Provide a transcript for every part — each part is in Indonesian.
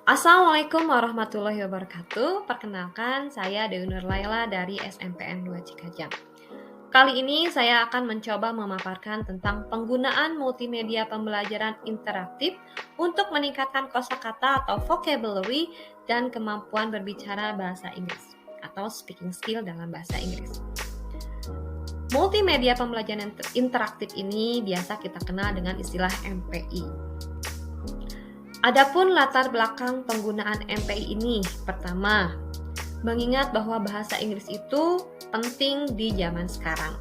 Assalamualaikum warahmatullahi wabarakatuh. Perkenalkan, saya Dewi Nurlaila dari SMPN 2 Cikajang. Kali ini saya akan mencoba memaparkan tentang penggunaan multimedia pembelajaran interaktif untuk meningkatkan kosakata atau vocabulary dan kemampuan berbicara bahasa Inggris atau speaking skill dalam bahasa Inggris. Multimedia pembelajaran interaktif ini biasa kita kenal dengan istilah MPI. Adapun latar belakang penggunaan MPI ini, pertama, mengingat bahwa bahasa Inggris itu penting di zaman sekarang.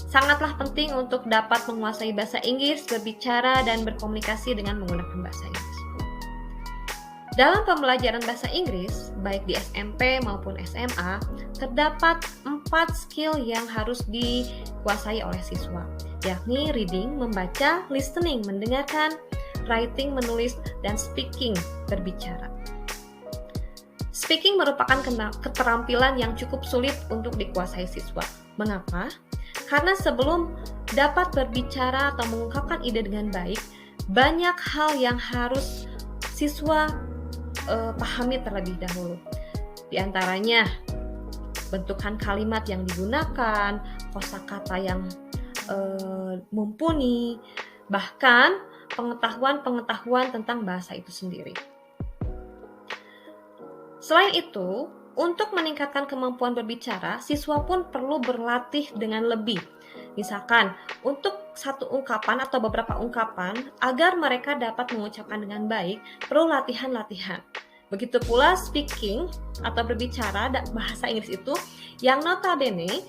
Sangatlah penting untuk dapat menguasai bahasa Inggris, berbicara, dan berkomunikasi dengan menggunakan bahasa Inggris. Dalam pembelajaran bahasa Inggris, baik di SMP maupun SMA, terdapat 4 skill yang harus dikuasai oleh siswa, yakni reading, membaca, listening, mendengarkan, writing, menulis, dan speaking, berbicara. Speaking merupakan keterampilan yang cukup sulit untuk dikuasai siswa. Mengapa? Karena sebelum dapat berbicara atau mengungkapkan ide dengan baik, banyak hal yang harus siswa pahami terlebih dahulu. Di antaranya, bentukan kalimat yang digunakan, kosakata yang mumpuni, bahkan pengetahuan tentang bahasa itu sendiri. Selain itu, untuk meningkatkan kemampuan berbicara, siswa pun perlu berlatih dengan lebih. Misalkan, untuk satu ungkapan atau beberapa ungkapan, agar mereka dapat mengucapkan dengan baik, perlu latihan-latihan. Begitu pula speaking atau berbicara bahasa Inggris itu, yang notabene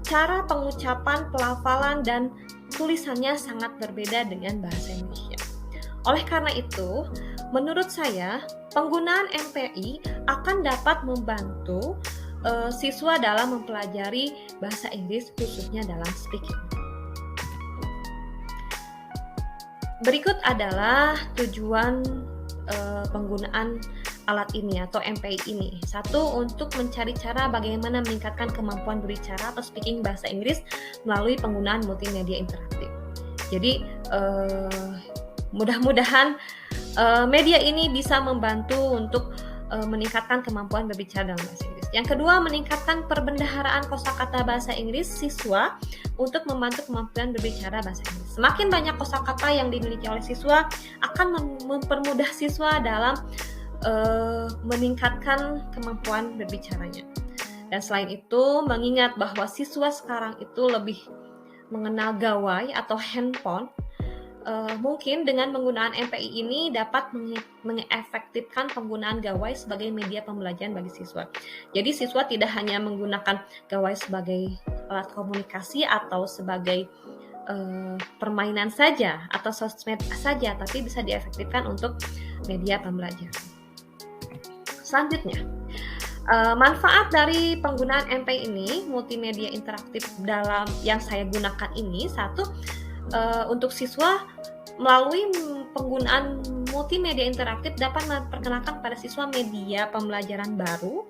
cara pengucapan, pelafalan, dan tulisannya sangat berbeda dengan bahasa Indonesia. Oleh karena itu, menurut saya, penggunaan MPI akan dapat membantu siswa dalam mempelajari bahasa Inggris, khususnya dalam speaking. Berikut adalah tujuan penggunaan alat ini atau MPI ini. Satu, untuk mencari cara bagaimana meningkatkan kemampuan berbicara atau speaking bahasa Inggris melalui penggunaan multimedia interaktif. Jadi mudah-mudahan media ini bisa membantu untuk meningkatkan kemampuan berbicara dalam bahasa Inggris. Yang kedua, meningkatkan perbendaharaan kosakata bahasa Inggris siswa untuk membantu kemampuan berbicara bahasa Inggris. Semakin banyak kosakata yang dimiliki oleh siswa akan mempermudah siswa dalam meningkatkan kemampuan berbicaranya. Dan selain itu, mengingat bahwa siswa sekarang itu lebih mengenal gawai atau handphone, mungkin dengan penggunaan MPI ini dapat mengefektifkan penggunaan gawai sebagai media pembelajaran bagi siswa. Jadi siswa tidak hanya menggunakan gawai sebagai alat komunikasi atau sebagai permainan saja atau sosmed saja, tapi bisa diefektifkan untuk media pembelajaran. Selanjutnya, manfaat dari penggunaan MPI ini, multimedia interaktif dalam yang saya gunakan ini, satu, untuk siswa melalui penggunaan multimedia interaktif dapat memperkenalkan pada siswa media pembelajaran baru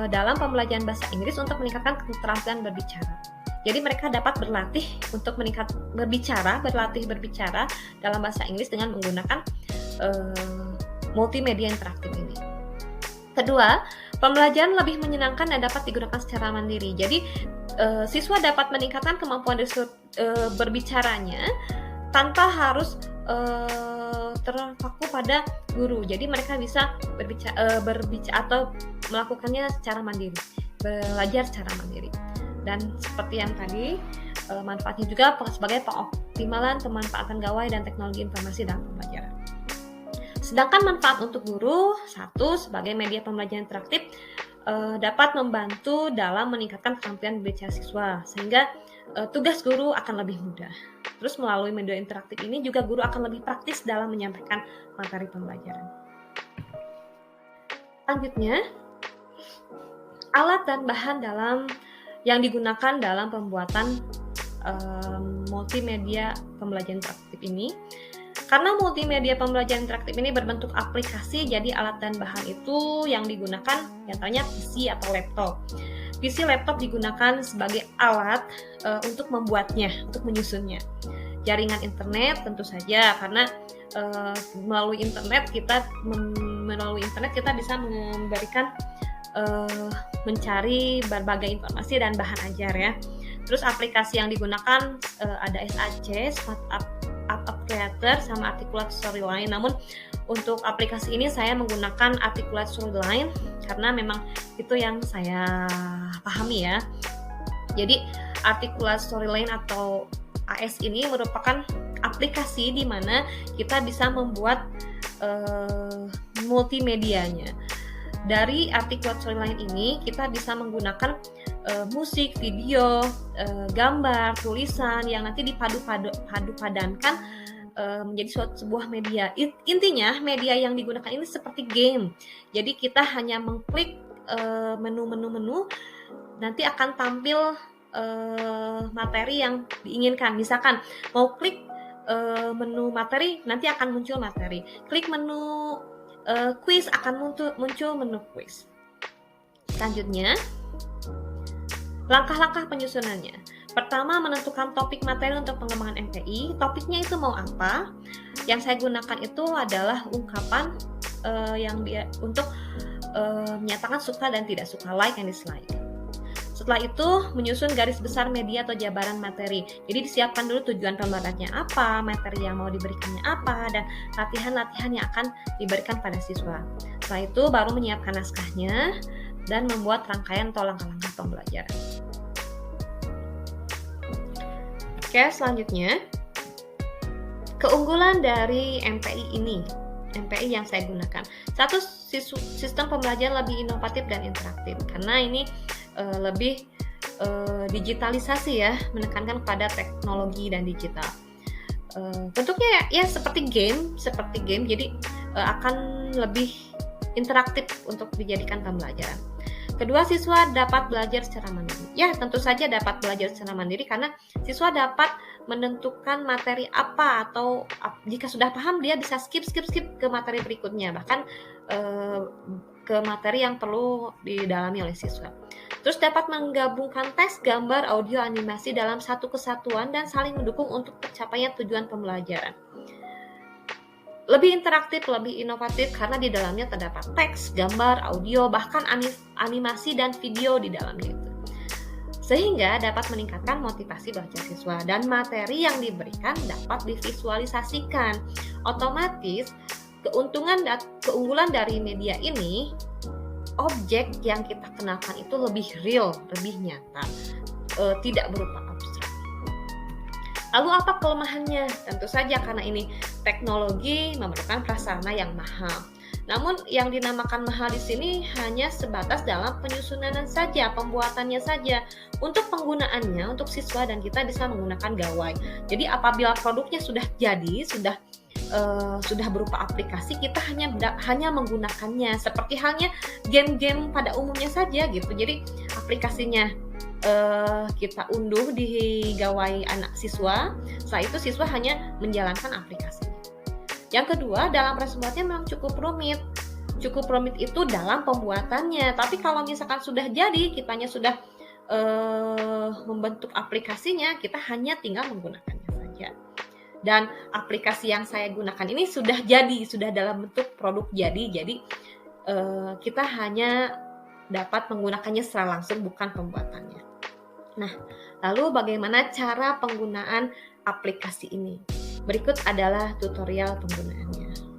dalam pembelajaran bahasa Inggris untuk meningkatkan keterampilan berbicara. Jadi mereka dapat berlatih untuk berlatih berbicara dalam bahasa Inggris dengan menggunakan multimedia interaktif ini. Kedua, pembelajaran lebih menyenangkan dan dapat digunakan secara mandiri. Jadi siswa dapat meningkatkan kemampuan berbicaranya tanpa harus terpaku pada guru. Jadi mereka bisa berbicara atau melakukannya secara mandiri, belajar secara mandiri. Dan seperti yang tadi, manfaatnya juga sebagai pengoptimalan pemanfaatan gawai dan teknologi informasi dalam pembelajaran. Sedangkan manfaat untuk guru, satu, sebagai media pembelajaran interaktif dapat membantu dalam meningkatkan keterampilan berbicara siswa, sehingga tugas guru akan lebih mudah. Terus melalui media interaktif ini juga guru akan lebih praktis dalam menyampaikan materi pembelajaran. Selanjutnya, alat dan bahan yang digunakan dalam pembuatan multimedia pembelajaran interaktif ini. Karena multimedia pembelajaran interaktif ini berbentuk aplikasi, jadi alat dan bahan itu yang digunakan nyatanya PC atau laptop. PC laptop digunakan sebagai alat untuk membuatnya, untuk menyusunnya. Jaringan internet tentu saja, karena melalui internet kita bisa memberikan mencari berbagai informasi dan bahan ajar ya. Terus aplikasi yang digunakan ada SAC, Startup Creator, sama Articulate Storyline. Namun untuk aplikasi ini saya menggunakan Articulate Storyline karena memang itu yang saya pahami ya. Jadi Articulate Storyline atau AS ini merupakan aplikasi di mana kita bisa membuat multimedianya. Dari Articulate Storyline ini kita bisa menggunakan musik, video, gambar, tulisan yang nanti dipadu-padankan menjadi sebuah media. Intinya media yang digunakan ini seperti game. Jadi kita hanya mengklik menu, nanti akan tampil materi yang diinginkan. Misalkan mau klik menu materi, nanti akan muncul materi. Klik menu quiz, akan muncul menu quiz. Selanjutnya, langkah-langkah penyusunannya. Pertama, menentukan topik materi untuk pengembangan MPI. Topiknya itu mau apa? Yang saya gunakan itu adalah ungkapan untuk menyatakan suka dan tidak suka, like and dislike. Setelah itu, menyusun garis besar media atau jabaran materi. Jadi disiapkan dulu tujuan pembelajarannya apa, materi yang mau diberikannya apa, dan latihan-latihan yang akan diberikan pada siswa. Setelah itu baru menyiapkan naskahnya dan membuat rangkaian atau langkah-langkah pembelajaran. Oke, selanjutnya keunggulan dari MPI ini, MPI yang saya gunakan. Satu, sistem pembelajaran lebih inovatif dan interaktif karena ini lebih digitalisasi ya, menekankan pada teknologi dan digital. Bentuknya ya seperti game, jadi akan lebih interaktif untuk dijadikan pembelajaran. Kedua, siswa dapat belajar secara mandiri. Ya, tentu saja dapat belajar secara mandiri karena siswa dapat menentukan materi apa, atau jika sudah paham dia bisa skip ke materi berikutnya, bahkan ke materi yang perlu didalami oleh siswa. Terus dapat menggabungkan teks, gambar, audio, animasi dalam satu kesatuan dan saling mendukung untuk tercapainya tujuan pembelajaran. Lebih interaktif, lebih inovatif karena di dalamnya terdapat teks, gambar, audio, bahkan animasi dan video di dalamnya itu. Sehingga dapat meningkatkan motivasi belajar siswa dan materi yang diberikan dapat divisualisasikan. Otomatis keunggulan dari media ini, objek yang kita kenalkan itu lebih real, lebih nyata, tidak berupa abstrak. Lalu apa kelemahannya? Tentu saja karena ini teknologi memerlukan prasarana yang mahal. Namun yang dinamakan mahal di sini hanya sebatas dalam penyusunan saja, pembuatannya saja. Untuk penggunaannya, untuk siswa dan kita bisa menggunakan gawai. Jadi apabila produknya sudah jadi, sudah berupa aplikasi, kita hanya menggunakannya seperti halnya game-game pada umumnya saja gitu. Jadi aplikasinya kita unduh di gawai anak siswa, setelah itu siswa hanya menjalankan aplikasi. Yang kedua, dalam proses membuatnya memang cukup rumit. Cukup rumit itu dalam pembuatannya, tapi kalau misalkan sudah jadi, kitanya sudah membentuk aplikasinya, kita hanya tinggal menggunakannya saja. Dan aplikasi yang saya gunakan ini sudah dalam bentuk produk jadi kita hanya dapat menggunakannya secara langsung, bukan pembuatannya. Nah, lalu bagaimana cara penggunaan aplikasi ini? Berikut adalah tutorial penggunaannya.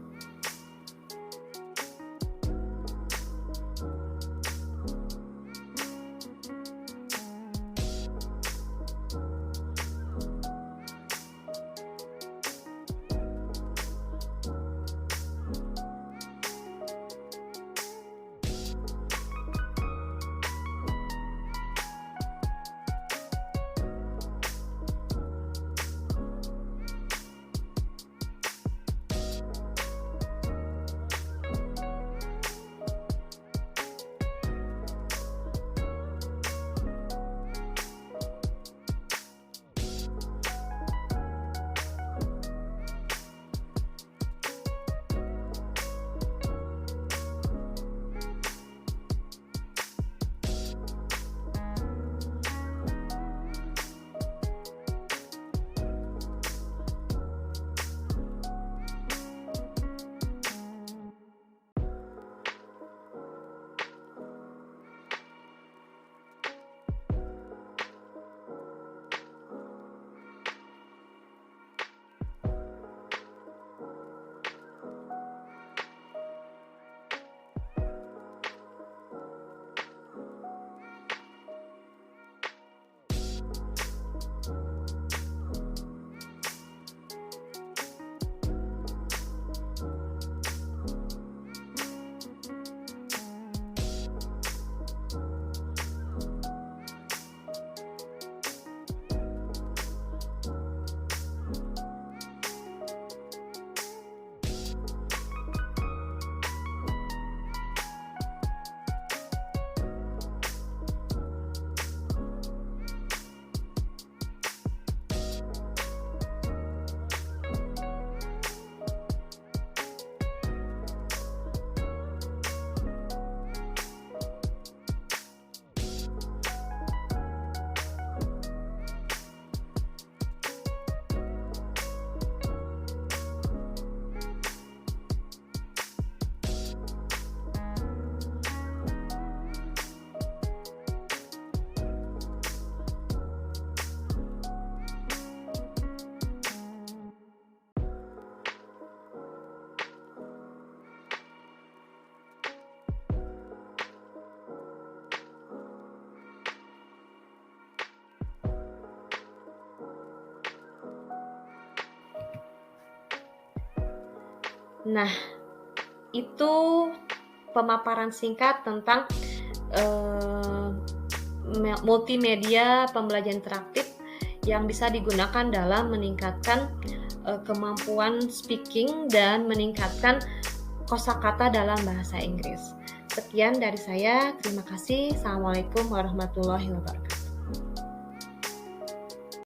Nah, itu pemaparan singkat tentang multimedia pembelajaran interaktif yang bisa digunakan dalam meningkatkan kemampuan speaking dan meningkatkan kosakata dalam bahasa Inggris. Sekian dari saya, terima kasih. Assalamualaikum warahmatullahi wabarakatuh.